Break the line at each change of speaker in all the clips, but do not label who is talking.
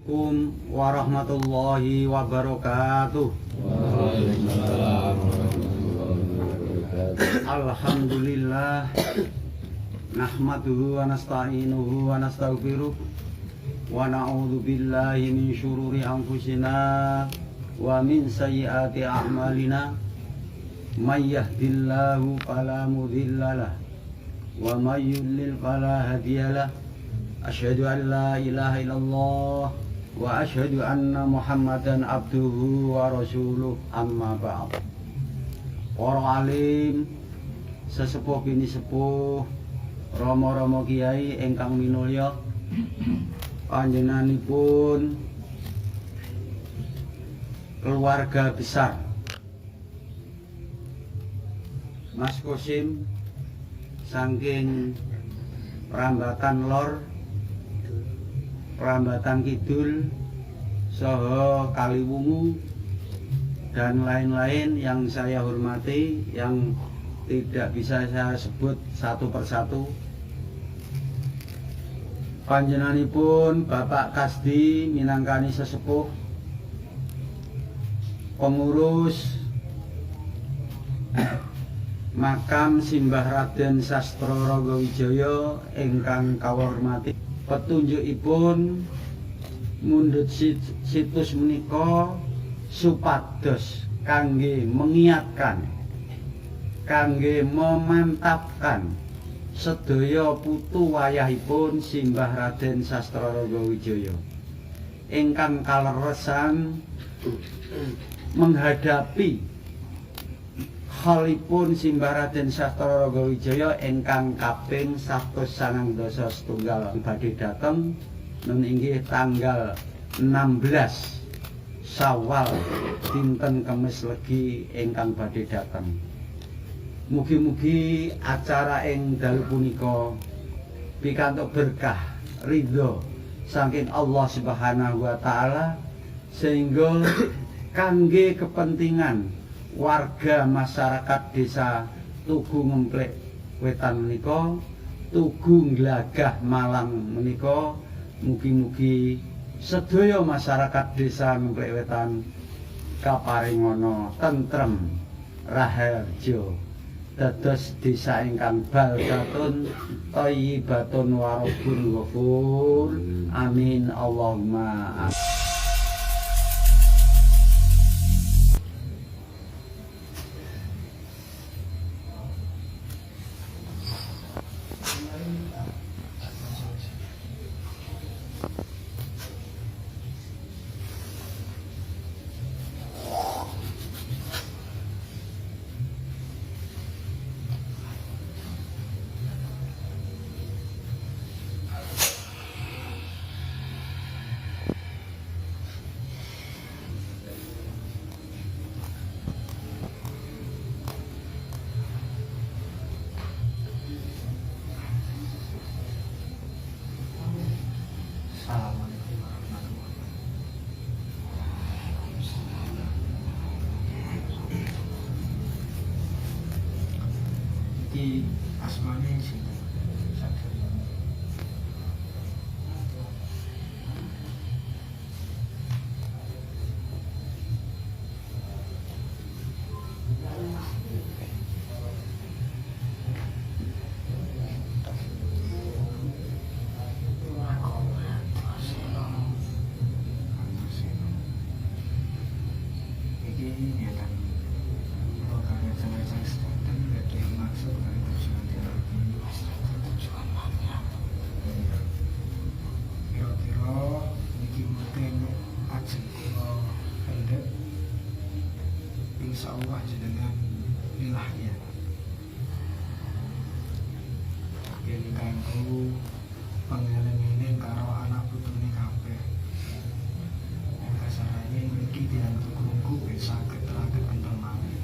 Assalamualaikum warahmatullahi wabarakatuh.
Waalaikumsalam warahmatullahi wabarakatuh.
Alhamdulillah, nahmaduhu wa nasta'inuhu wa nastaghfiruh wa na'udzu billahi min syururi anfusina wa min sayyiati a'malina. May yahdihillahu fala mudhillalah wa may yudlil fala hadiyalah. Asyhadu an la ilaha illallah wa asyhadu anna Muhammadan abduhu wa rasuluh, amma ba'd. Para alim, sesepuh bini sepuh, rama-rama kiai ingkang minulya, panjenenganipun keluarga besar Mas Kosim saking Prambatan Lor, Prambatan Kidul, Soho Kaliwungu, dan lain-lain yang saya hormati, yang tidak bisa saya sebut satu persatu. Panjenenganipun Bapak Kasdi minangkani sesepuh, pengurus makam Simbah Raden Sastro Rogowijaya ingkang kawula hormati. Petunjukipun mundhut situs menika supados kangge mengiatkan, kangge memantapkan sedaya putu wayahipun Simbah Raden Sastro Rogowijaya ingkang kaleresan menghadapi halipun Simbah Raden Sastro Rogowijaya ingkang kaping 197 badhe dateng inggih tanggal 16 Syawal dinten Kemis Legi ingkang badhe dateng. Mugi-mugi acara ing dalu punika pikantuk berkah ridho saking Allah Subhanahu wa taala, sehingga kangge kepentingan warga masyarakat desa Tugu Ngemplek Wetan menika, Tugu Glagah Malang menika, mugi-mugi sedaya masyarakat desa Ngemplek Wetan kaparingana tentrem raharja, dados desa ingkang baldatun thayyibatun warabun ghafur. Amin Allahumma amin.
Iki asmane sinten? Iki niatan karya cewek-cewek sedanten gak ada maksud kali tujuan kira-kira niki mungkin ajeng kula pendek, insyaallah jenengan wilahnya yen kanggo pangalengan karo anak putune kabeh. Yang kasarane mriki tiyang tuku bisa saged enten malih.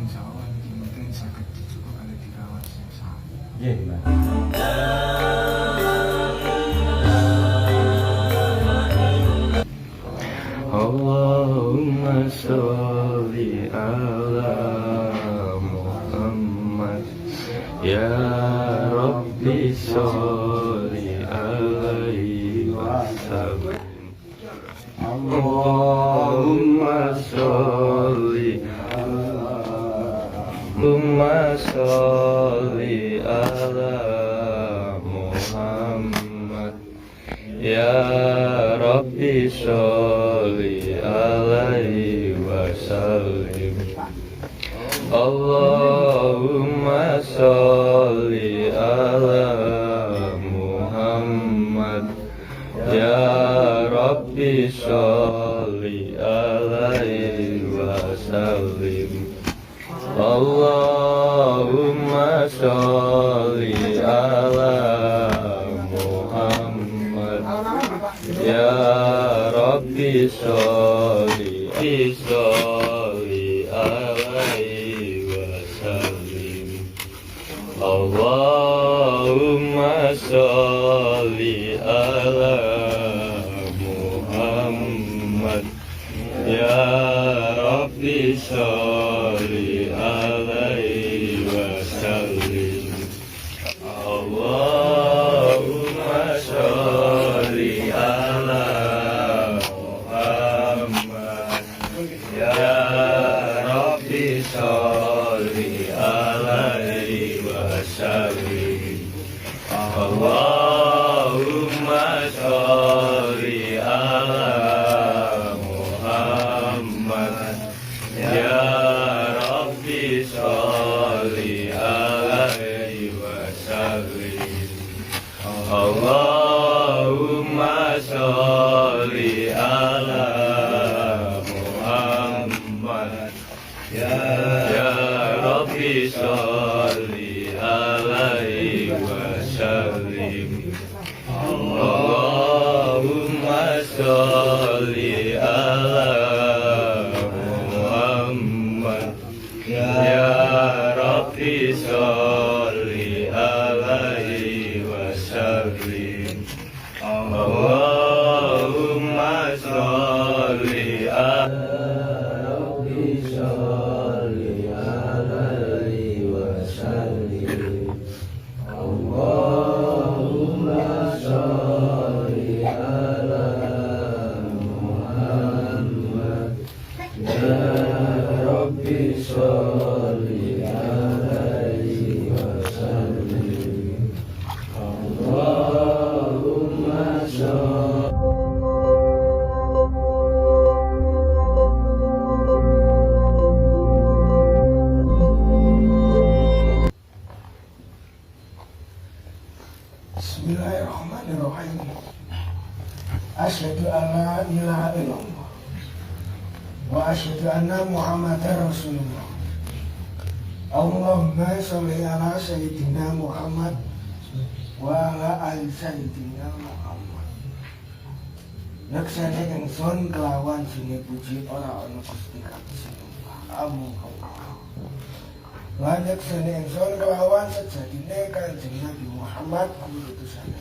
insyaallah niki mungkin saged dicukup kali dirawat sing sah.
Nggih, Mbak. Allahumma sholli ala Muhammad ya Rabbi sholli alaihi wasallam. Allahumma sholli ala Muhammad ya Rabbi sholli alaihi wasallim. Allahumma sholli ala Muhammad ya Rabbi sholli alaihi wasallim. Allahumma sholli ala Muhammad ya Rabbi sholli alaihi wasallim. Allahumma sholli ala Muhammad ya Rabbi sholli alaihi wasallim. Allahumma sholli ala Muhammad ya Rabbi sholli alaihi wasallim. Allahumma sholli ala Muhammad ya Rabbi sholli alaihi wasallim. Allahumma sholli ala Muhammad ya Rabbi sholli alaihi wasallim. Allahumma sholli ala Muhammad ya Rabbi sholli alaihi wasallim. Allahumma sholli ala Rabbi sholli alaihi wasallim. Allahumma sholli ala Muhammad ya Rabbi sholli alaihi wasallim. Allahumma sholli
Bismillahirrahmanirrahim. Asyhadu an la ilaha illallah wa asyhadu anna Muhammadar Rasulullah. Allahumma sholli ala sayyidina Muhammad wa ala ali sayyidina Muhammad. Yaksane ingsun kelawan sini puji ora ana Gusti kang amun Allah. Lan yaksane ingsun kelawan sejatine Kanjeng Nabi Muhammad utusane Allah.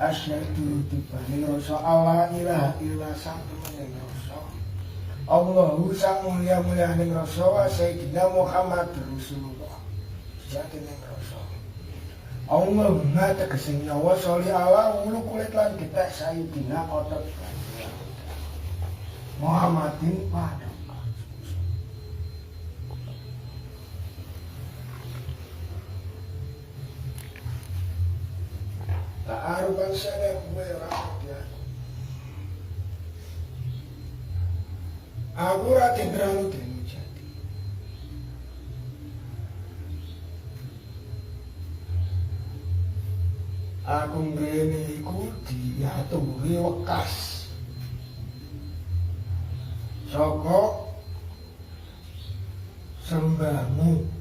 Asyhadu tibane rasa Allah ilaha illa satemene rasa. Allahu sang mulia-muliane rasa wa sayyidina Muhammad Rasulullah. Sejatine rasa. Allahumma tegese nyawa sholli ala wulu kulit lan getek sayyidina otot Muhammadin pada Ta'aruban sana gue rakyat. Aku rati beranu denu jati. Aku mrene iku diaturi wekas saka sembahmu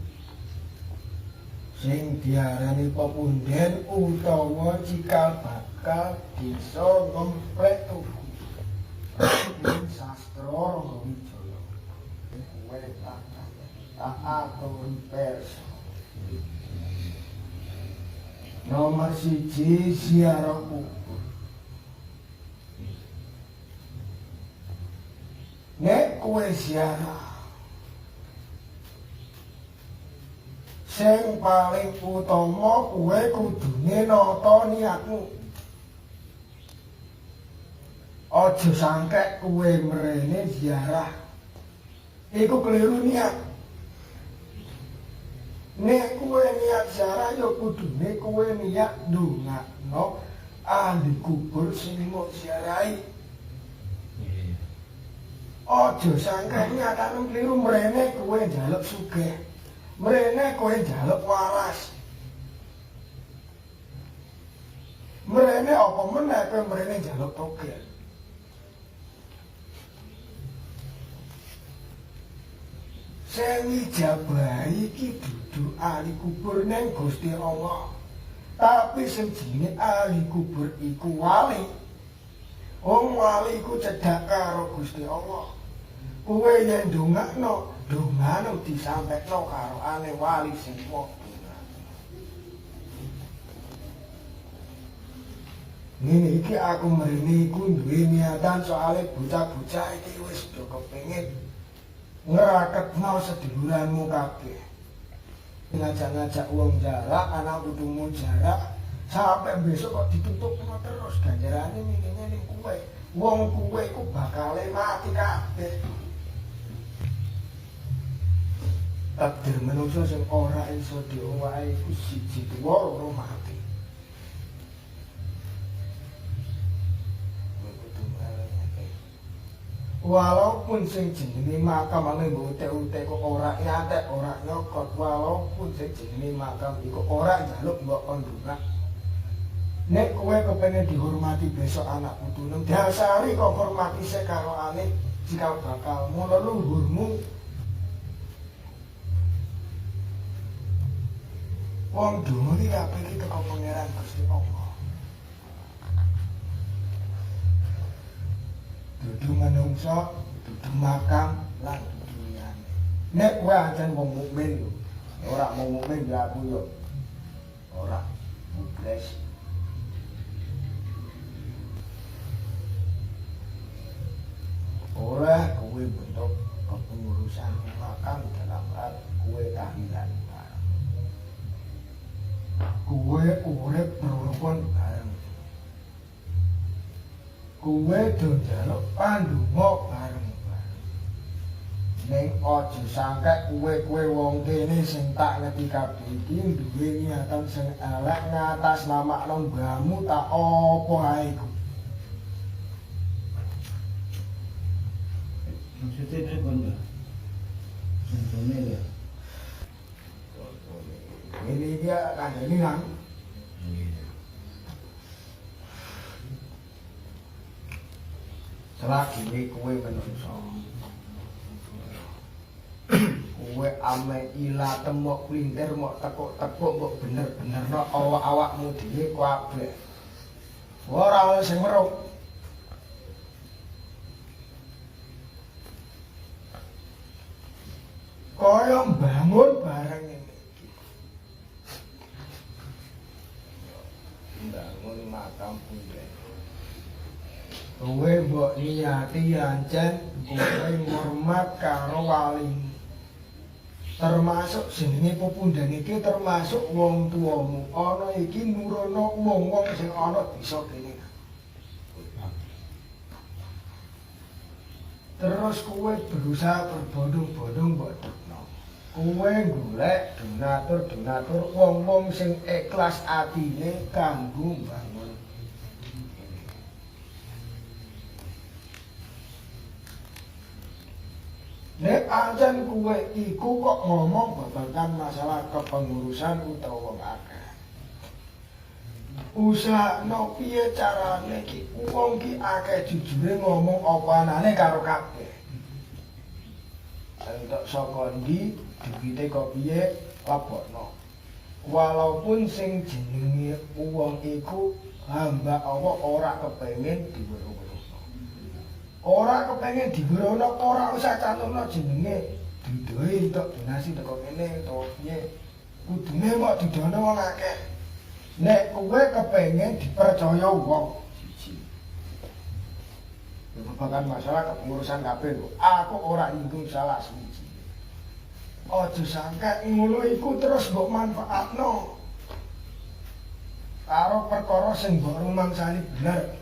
sing diarani pepunden utawa cikal bakal desa ngemplek tuku sastra Wijaya. tak atur perso. Nomor 1 ziarah kubur. Nek kowe ziarah sing paling utama kowe kudune nata niatmu. Aja sangkek kowe mrene ziarah iku keliru niat. Nek kowe niat ziarah ya kudune kowe niat ndongakno ahli kubur sing mau ziarahi. Aja sangkek niatane keliru mrene kowe njaluk sugih. Mrene kowe njaluk waras. Mrene apa meneh kowe mrene njaluk togel. Sewi jabahi iki dudu ahli kubur neng Gusti Allah. Tapi sing jenenge ahli kubur iku wali. Wong wali iku cedhak karo Gusti Allah. Kowe yen ndongakno, dongane disampekno karo ahli wali sing padha. Ngene iki aku mrene iku duwe niatan soalé bocah-bocah iki wis do kepengin ngeraketno seduluranmu kabeh. Ngajak-ngajak wong jarak, anak putumu jarak, sampai besok kok ditutupno terus ganjarane ngene ning kowe. Wong kowe iku bakal mati kabeh. Takdir manusia sing ora iso diowahi iku siji tuwa loro mati. Walaupun sing jenenge makam ane mbok utek-utek kok ora nyatek, ora nyokot, walaupun sing jenenge makam iku ora njaluk mbok kondungan. Nek kowe kepengin dihormati besok anak putumu, dasari kok hormati sik karo ane cikal bakalmu leluhurmu. Wong donga iki apik iki teko pangeran Gusti Allah. Dudu manungsa, dudu makam lan duniyane. Nek kowe ancen wong mukmin lho, ora wong mukmin ya aku yo ora mukles. Ora kowe bentuk kepengurusan makam dalam hal kowe tahlilan bareng. Kowe urip rukun bareng. Kowe do njaluk pandonga bareng-bareng. Ning aja sangkek kowe wong kene sing tak ngerti kabeh iki duwe niatan sing elek ngatasnamakno mbahmu tak apa ae iku.
Maksudnya pripun, Mbak? Contohnya ya.
Ini dia kandhane nang selagi ini kowe menungso. Kowe ame ila temok plintir mok tekuk-tekuk mbok bener-benerno awak-awakmu dhewe kabeh. Ora ono sing weruh. Kaya mbangun bareng ngene iki. Mbangun makam punten. Kowe mbok niati ancen kowe ngormat karo wali. Termasuk jenenge pepundhen iki termasuk wong tuamu. Ana iki nurono wong-wong sing ana bisa kene. Terus kowe berusaha berbondong-bondong mbok tekno. Kowe golek donatur-donatur wong-wong sing ikhlas atine kanggo mbangun. Nek ancen kowe iku kok ngomong babagan masalah kepengurusan utawa wong akeh. Usahno piye carane iki wong ki akeh jujure ngomong apa anane karo kabeh. Entuk saka ndi duwite kok piye labokno. Walaupun sing jenenge wong iku hamba Allah ora kepengin diweruh. Ora kepengin diwerono, ora usah cantumno jenenge Duduhe entuk donasi teko kene utawa piye. Kudune mok didono wong akeh. Nek kowe kepengin dipercaya wong siji. Babagan masalah kepengurusan kabeh lho. Aku ora nyinggung salah siji. Aja sampe ngono iku terus mbok manfaatno karo perkara sing mbok rumangsani bener.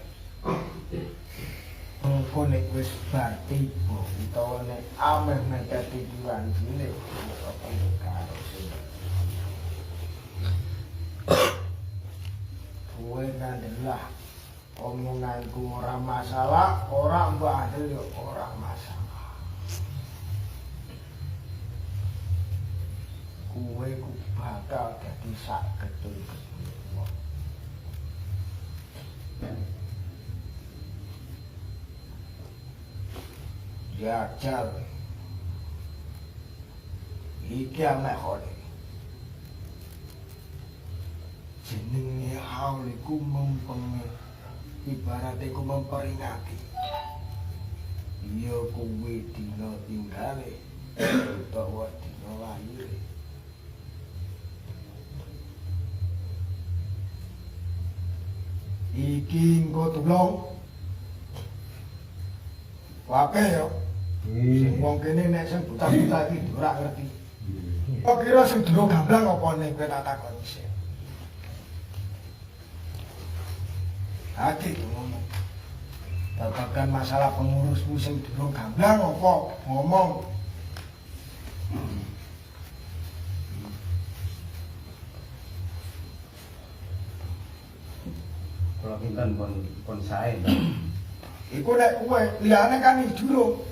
Engko nek wis bar tiba utawa nek ameh mepeti diwanjine apa karo sing kowe ngandelah omonganku ora masalah, ora mbok adil yo ora masalah. Kowe ku bakal dadi sak gedhe-gedhe wong. Jajal iki amek kene jenenge haul iku mempeng ibarat iku memperingati iya kowe dina tinggale utawa dina lahire iki engko tulung wae yo sing wong kene nek sing buta-buta iki ora ngerti. Kok kira sing durung gamblang apa nek kowe tak takon isih. Ati ngomong. Babagan masalah pengurusmu sing durung gamblang apa ngomong.
Kalau kita pun sae.
Iku nek kowe liyane kan iki durung.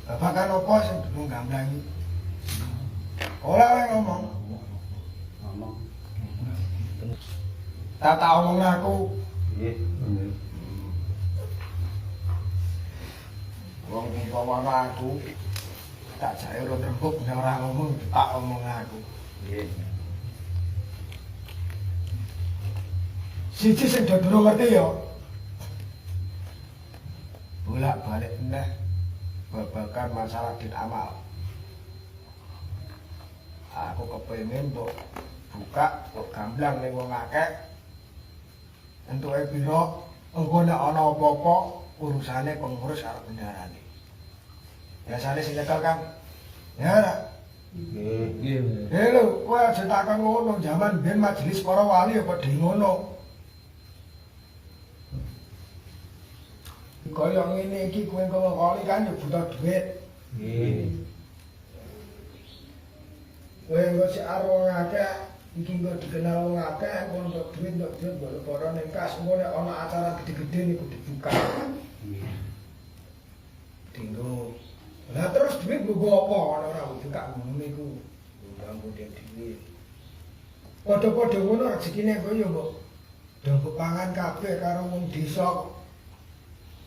Babagan apa sing durung gamblang iki? Ora wae ngomong.
Ngomong.
Tak omong aku.
Nggih, bener.
Wong umpama aku tak jae ora rembug nek ora ngomong tak omong aku.
Nggih.
Siji sing durung ngerti ya. Bolak-balik neh babagan masalah din amal. Aku kepengin mbok buka mbok gamblang ning wong akeh. Entuke pira engko nek ana apa-apa urusane pengurus karo bendarane. Biasane sing nyekel kan. Ya ora.
Nggih.
Lho, kowe aja takon ngono, jaman biyen majelis para wali ya padha ngono. Kaya ngene iki kowe kali kan ya butuh duit.
Nggih.
Kowe engko sik arep wong akeh, iki engko dikenal wong akeh, engko untuk duit boro-boro ning kas, engko nek ana acara gede-gede niku dibuka.
Nggih.
Dinggo. Lah terus duit nggo apa ana ora buka ngono niku. Nganggo duit. Padha-padha ngono rezekine kowe ya mbok ndang pangan kabeh karo wong desa.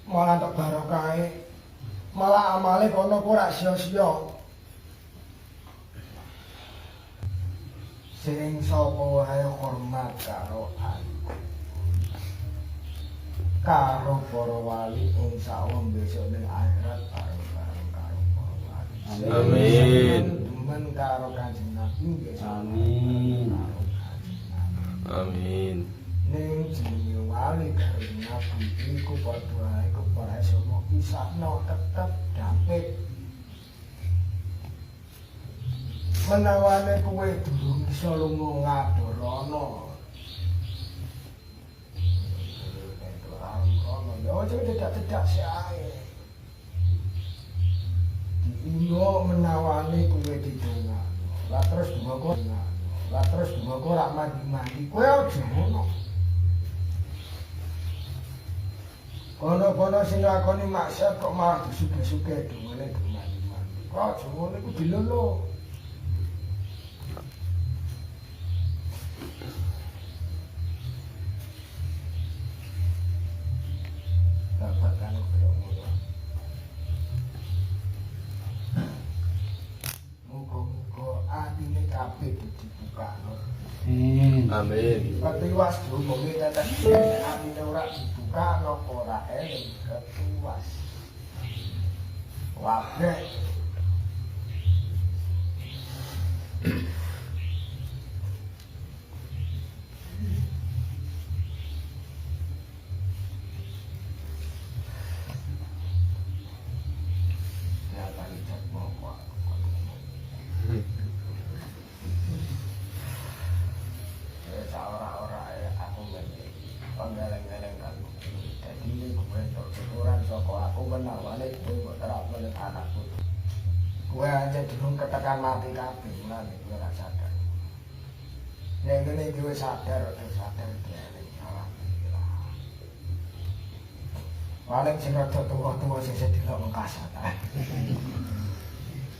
Malah tak barokahe. Malah amale kono kok ora sia-sia. Sing sapa wae hormat karo aku. Karo para wali insyaallah besok ning akhirat bareng-bareng karo para wali.
Amin.
Temen karo Kanjeng Nabi nggih.
Amin.
Amin.
Ning jenenge wali Kanjeng Nabi iku padha ae kepara semua kisahno tetep dapet. Menawane kowe durung iso lunga ngadorono. Ya aja tidak sae. Diingo menawane kowe didongakno. Lah terus duwako ora mandi-mandi. Kowe aja ngono. Kono-kono sing lakoni maksiat kok malah disuge-suge dongane mandi-mandi. Kok aja ngono iku dilolo. Babagan kaya ngono. Muga-muga atine kabeh dibukakno.
Amin.
Ketiwas diomongke tetes atine ora dibukakno ora eling ketiwas. Wabeh awalnya gue terap oleh anakku. Gue aja durung ketekan mati kabeh lan gue ora sadar. Nek ngene iki wis sadar dia alhamdulillah. Paling sing rada tuwa-tuwa sing delok mengkasat.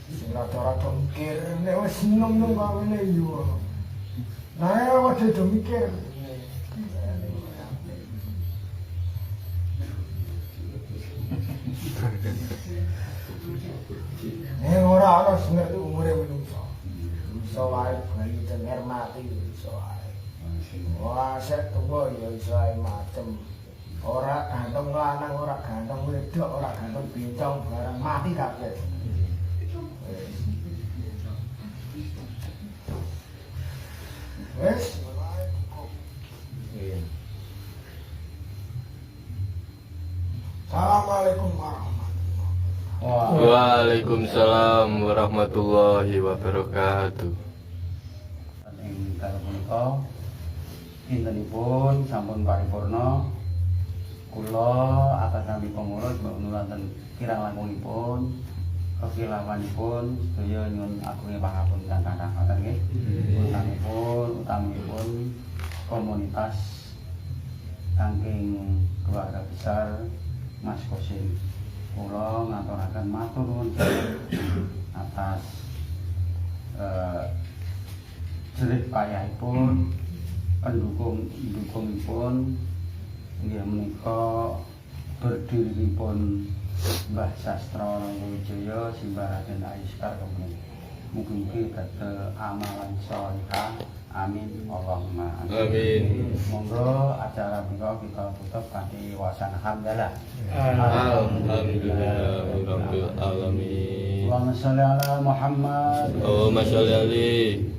Sing rada mikir nek wis nom-nom kawene yo. Nah, awak dhewe mikir. Ora ana sing ngerti umure menungso. Iso wae bali denger mati iso wae. Wah, sek tuwa ya iso ae macem. Ora ganteng lanang, ora ganteng wedok, ora ganteng bencong barang mati kabeh. Wes, Assalamualaikum warahmatullahi wabarakatuh.
Waalaikumsalam warahmatullahi wabarakatuh.
Ing dalem punika dintenipun sampun paripurna. Kula atas nami pengurus nulanten kirang langkungipun kekilawanipun sedaya nyuwun agung pangapunten kakang ngoten nggih. Utamipun komunitas saking keluarga besar Mas Kosim. Kula ngaturaken matur nuwun atas jerih payahipun pendukungipun inggih menika berdhirinipun Mbah Sastra Wijaya Simbah Raden Aiskar kemudian mugi-mugi dados amalan sholihah. Amin Allahumma
Amin.
Monggo acara menika kita tutup kanthi wasana hamdalah.
Alhamdulillah rabbil alamin.
Allahumma sholli ala Muhammad.
Allahumma sholli alaihi